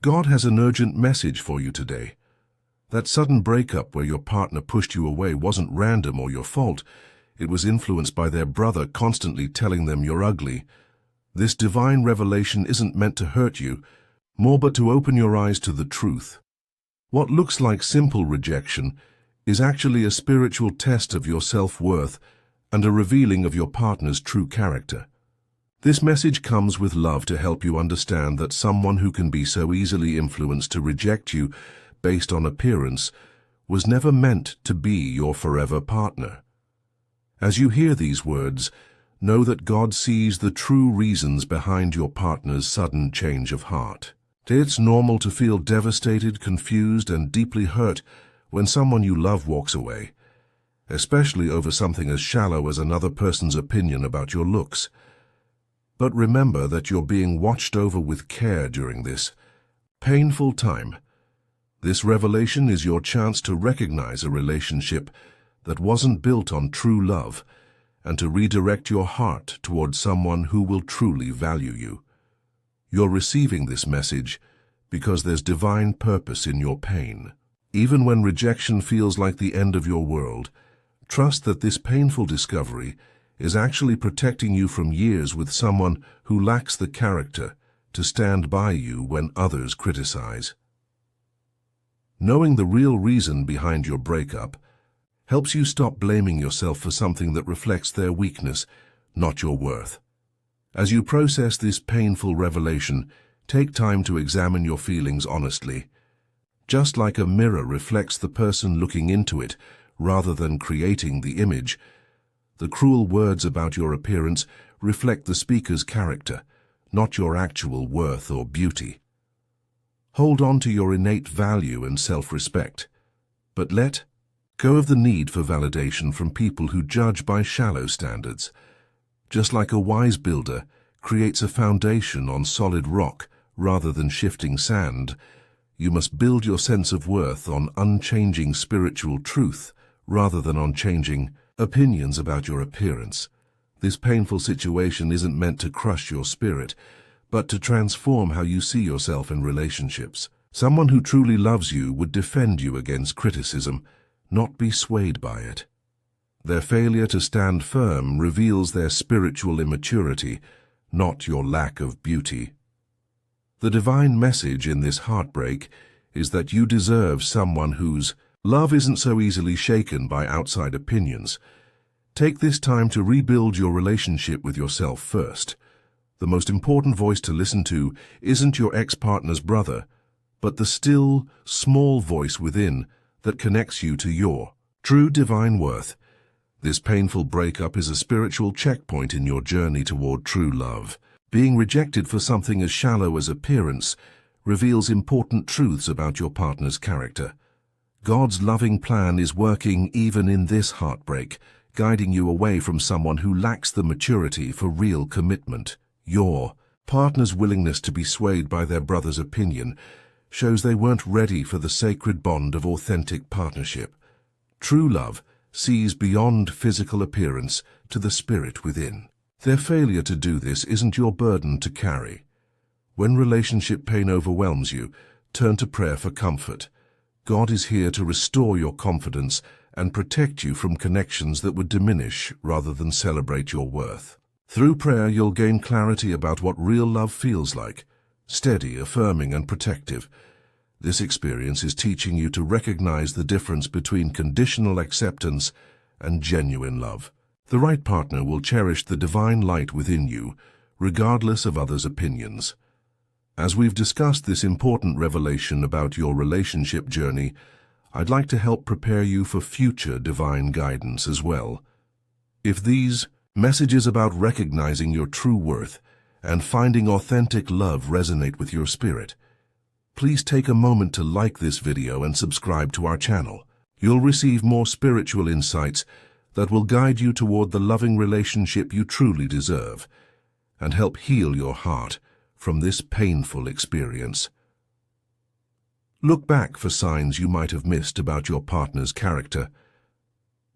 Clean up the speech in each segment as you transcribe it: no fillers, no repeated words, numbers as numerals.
God has an urgent message for you today. That sudden breakup where your partner pushed you away wasn't random or your fault. It was influenced by their brother constantly telling them you're ugly. This divine revelation isn't meant to hurt you, more but to open your eyes to the truth. What looks like simple rejection is actually a spiritual test of your self-worth and a revealing of your partner's true character. This message comes with love to help you understand that someone who can be so easily influenced to reject you based on appearance was never meant to be your forever partner. As you hear these words, know that God sees the true reasons behind your partner's sudden change of heart. It's normal to feel devastated, confused, and deeply hurt when someone you love walks away, especially over something as shallow as another person's opinion about your looks. But remember that you're being watched over with care during this painful time. This revelation is your chance to recognize a relationship that wasn't built on true love and to redirect your heart towards someone who will truly value you. You're receiving this message because there's divine purpose in your pain. Even when rejection feels like the end of your world, trust that this painful discovery is actually protecting you from years with someone who lacks the character to stand by you when others criticize. Knowing the real reason behind your breakup helps you stop blaming yourself for something that reflects their weakness, not your worth. As you process this painful revelation, take time to examine your feelings honestly. Just like a mirror reflects the person looking into it rather than creating the image, the cruel words about your appearance reflect the speaker's character, not your actual worth or beauty. Hold on to your innate value and self-respect, but let go of the need for validation from people who judge by shallow standards. Just like a wise builder creates a foundation on solid rock rather than shifting sand, you must build your sense of worth on unchanging spiritual truth rather than on changing opinions about your appearance. This painful situation isn't meant to crush your spirit, but to transform how you see yourself in relationships. Someone who truly loves you would defend you against criticism, not be swayed by it. Their failure to stand firm reveals their spiritual immaturity, not your lack of beauty. The divine message in this heartbreak is that you deserve someone whose love isn't so easily shaken by outside opinions. Take this time to rebuild your relationship with yourself first. The most important voice to listen to isn't your ex-partner's brother, but the still, small voice within that connects you to your true divine worth. This painful breakup is a spiritual checkpoint in your journey toward true love. Being rejected for something as shallow as appearance reveals important truths about your partner's character. God's loving plan is working even in this heartbreak, guiding you away from someone who lacks the maturity for real commitment. Your partner's willingness to be swayed by their brother's opinion shows they weren't ready for the sacred bond of authentic partnership. True love sees beyond physical appearance to the spirit within. Their failure to do this isn't your burden to carry. When relationship pain overwhelms you, turn to prayer for comfort. God is here to restore your confidence and protect you from connections that would diminish rather than celebrate your worth. Through prayer, you'll gain clarity about what real love feels like, steady, affirming, and protective. This experience is teaching you to recognize the difference between conditional acceptance and genuine love. The right partner will cherish the divine light within you, regardless of others' opinions. As we've discussed this important revelation about your relationship journey, I'd like to help prepare you for future divine guidance as well. If these messages about recognizing your true worth and finding authentic love resonate with your spirit, please take a moment to like this video and subscribe to our channel. You'll receive more spiritual insights that will guide you toward the loving relationship you truly deserve and help heal your heart from this painful experience. Look back for signs you might have missed about your partner's character.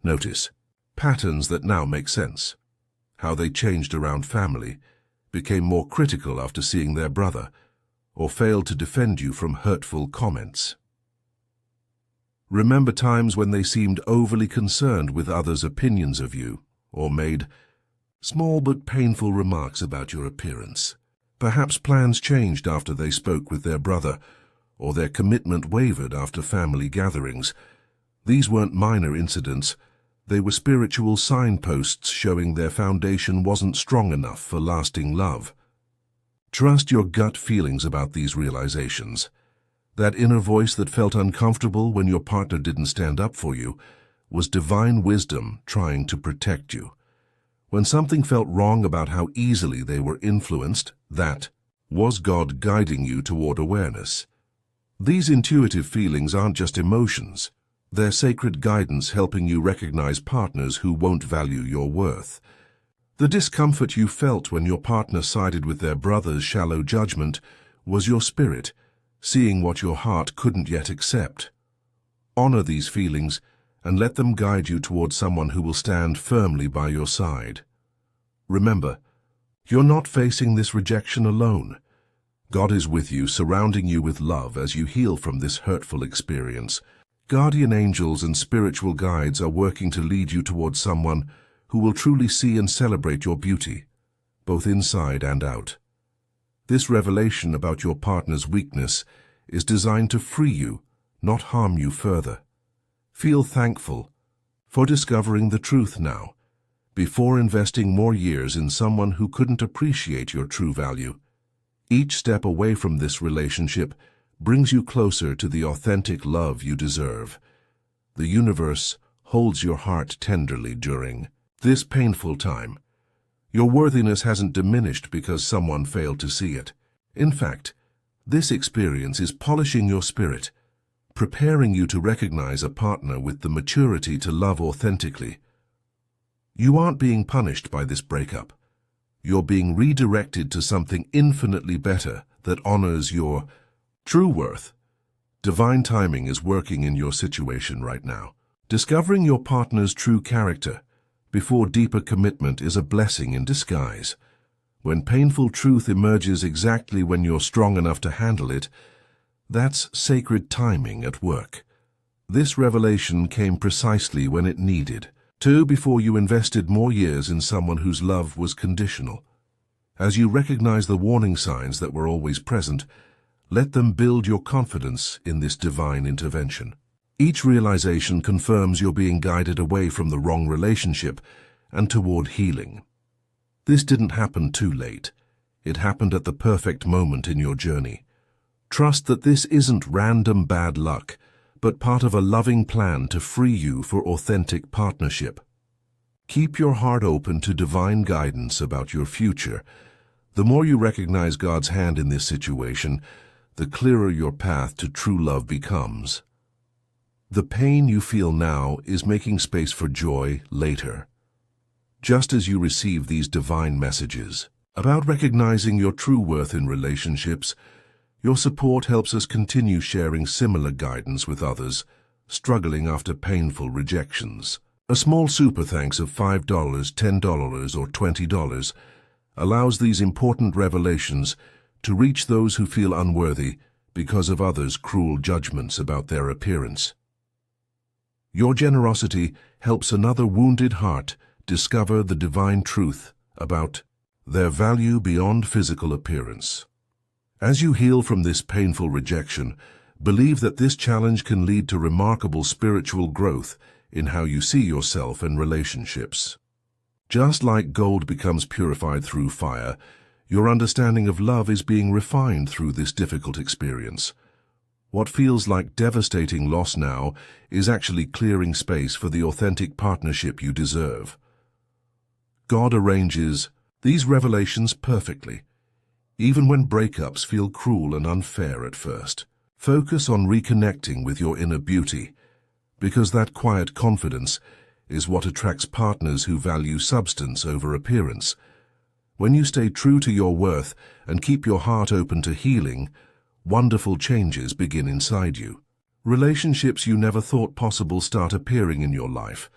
Notice patterns that now make sense. How they changed around family, became more critical after seeing their brother, or failed to defend you from hurtful comments. Remember times when they seemed overly concerned with others' opinions of you, or made small but painful remarks about your appearance. Perhaps plans changed after they spoke with their brother, or their commitment wavered after family gatherings. These weren't minor incidents. They were spiritual signposts showing their foundation wasn't strong enough for lasting love. Trust your gut feelings about these realizations. That inner voice that felt uncomfortable when your partner didn't stand up for you was divine wisdom trying to protect you. When something felt wrong about how easily they were influenced, that was God guiding you toward awareness. These intuitive feelings aren't just emotions. They're sacred guidance helping you recognize partners who won't value your worth. The discomfort you felt when your partner sided with their brother's shallow judgment was your spirit, seeing what your heart couldn't yet accept. Honor these feelings and let them guide you towards someone who will stand firmly by your side. Remember, you're not facing this rejection alone. God is with you, surrounding you with love as you heal from this hurtful experience. Guardian angels and spiritual guides are working to lead you towards someone who will truly see and celebrate your beauty, both inside and out. This revelation about your partner's weakness is designed to free you, not harm you further. Feel thankful for discovering the truth now, before investing more years in someone who couldn't appreciate your true value. Each step away from this relationship brings you closer to the authentic love you deserve. The universe holds your heart tenderly during this painful time. Your worthiness hasn't diminished because someone failed to see it. In fact, this experience is polishing your spirit, preparing you to recognize a partner with the maturity to love authentically. You aren't being punished by this breakup. You're being redirected to something infinitely better that honors your true worth. Divine timing is working in your situation right now. Discovering your partner's true character before deeper commitment is a blessing in disguise. When painful truth emerges exactly when you're strong enough to handle it, that's sacred timing at work. This revelation came precisely when it needed to, before you invested more years in someone whose love was conditional. As you recognize the warning signs that were always present, let them build your confidence in this divine intervention. Each realization confirms you're being guided away from the wrong relationship and toward healing. This didn't happen too late. It happened at the perfect moment in your journey. Trust that this isn't random bad luck, but part of a loving plan to free you for authentic partnership. Keep your heart open to divine guidance about your future. The more you recognize God's hand in this situation, the clearer your path to true love becomes. The pain you feel now is making space for joy later. Just as you receive these divine messages about recognizing your true worth in relationships, your support helps us continue sharing similar guidance with others struggling after painful rejections. A small super thanks of $5, $10, or $20 allows these important revelations to reach those who feel unworthy because of others' cruel judgments about their appearance. Your generosity helps another wounded heart discover the divine truth about their value beyond physical appearance. As you heal from this painful rejection, believe that this challenge can lead to remarkable spiritual growth in how you see yourself and relationships. Just like gold becomes purified through fire, your understanding of love is being refined through this difficult experience. What feels like devastating loss now is actually clearing space for the authentic partnership you deserve. God arranges these revelations perfectly, even when breakups feel cruel and unfair at first. Focus on reconnecting with your inner beauty, because that quiet confidence is what attracts partners who value substance over appearance. When you stay true to your worth and keep your heart open to healing, wonderful changes begin inside you. Relationships you never thought possible start appearing in your life,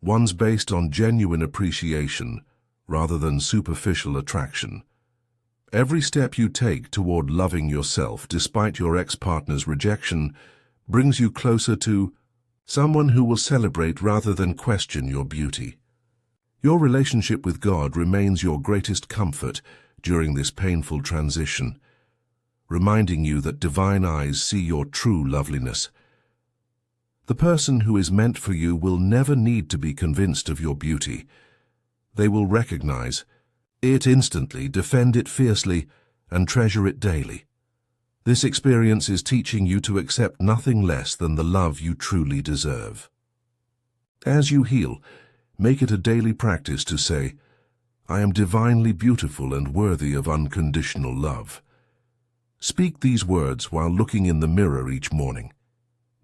ones based on genuine appreciation rather than superficial attraction. Every step you take toward loving yourself despite your ex-partner's rejection brings you closer to someone who will celebrate rather than question your beauty. Your relationship with God remains your greatest comfort during this painful transition, reminding you that divine eyes see your true loveliness. The person who is meant for you will never need to be convinced of your beauty. They will recognize it instantly, defend it fiercely, and treasure it daily. This experience is teaching you to accept nothing less than the love you truly deserve. As you heal, make it a daily practice to say, "I am divinely beautiful and worthy of unconditional love." Speak these words while looking in the mirror each morning.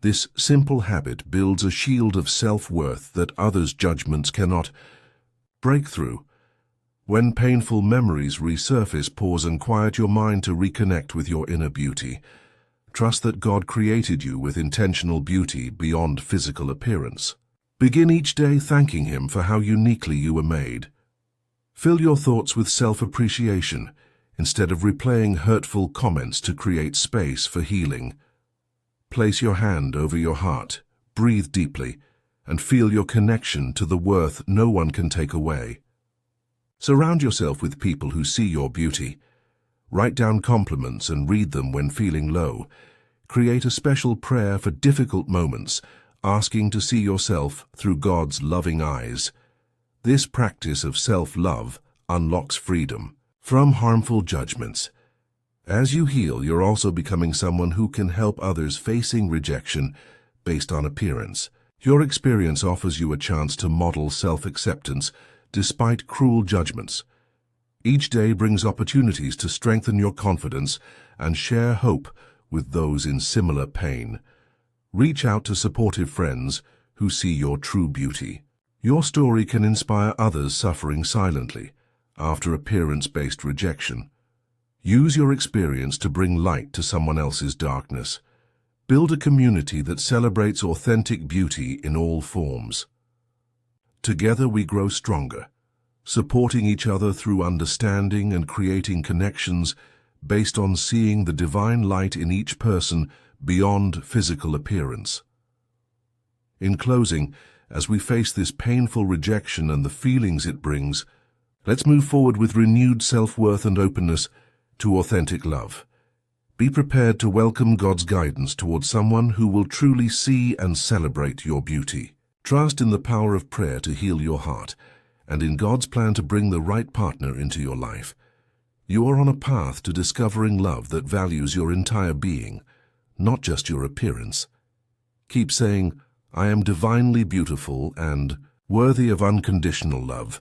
This simple habit builds a shield of self-worth that others' judgments cannot break through. When painful memories resurface, pause and quiet your mind to reconnect with your inner beauty. Trust that God created you with intentional beauty beyond physical appearance. Begin each day thanking Him for how uniquely you were made. Fill your thoughts with self-appreciation instead of replaying hurtful comments to create space for healing. Place your hand over your heart, breathe deeply, and feel your connection to the worth no one can take away. Surround yourself with people who see your beauty. Write down compliments and read them when feeling low. Create a special prayer for difficult moments, asking to see yourself through God's loving eyes. This practice of self-love unlocks freedom from harmful judgments. As you heal, you're also becoming someone who can help others facing rejection based on appearance. Your experience offers you a chance to model self-acceptance despite cruel judgments. Each day brings opportunities to strengthen your confidence and share hope with those in similar pain. Reach out to supportive friends who see your true beauty. Your story can inspire others suffering silently after appearance-based rejection. Use your experience to bring light to someone else's darkness. Build a community that celebrates authentic beauty in all forms. Together we grow stronger, supporting each other through understanding and creating connections based on seeing the divine light in each person beyond physical appearance. In closing, as we face this painful rejection and the feelings it brings, let's move forward with renewed self-worth and openness to authentic love. Be prepared to welcome God's guidance towards someone who will truly see and celebrate your beauty. Trust in the power of prayer to heal your heart, and in God's plan to bring the right partner into your life. You are on a path to discovering love that values your entire being, not just your appearance. Keep saying, "I am divinely beautiful and worthy of unconditional love,"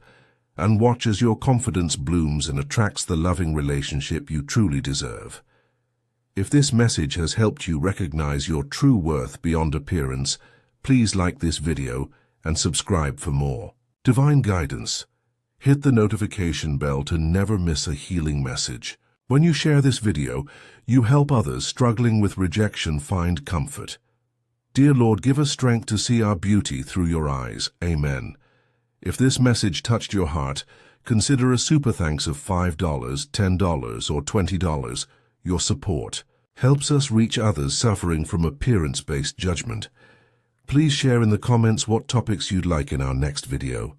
and watch as your confidence blooms and attracts the loving relationship you truly deserve. If this message has helped you recognize your true worth beyond appearance, please like this video and subscribe for more divine guidance. Hit the notification bell to never miss a healing message. When you share this video, you help others struggling with rejection find comfort. Dear Lord, give us strength to see our beauty through your eyes. Amen. If this message touched your heart, consider a super thanks of $5, $10, or $20. Your support helps us reach others suffering from appearance-based judgment. Please share in the comments what topics you'd like in our next video.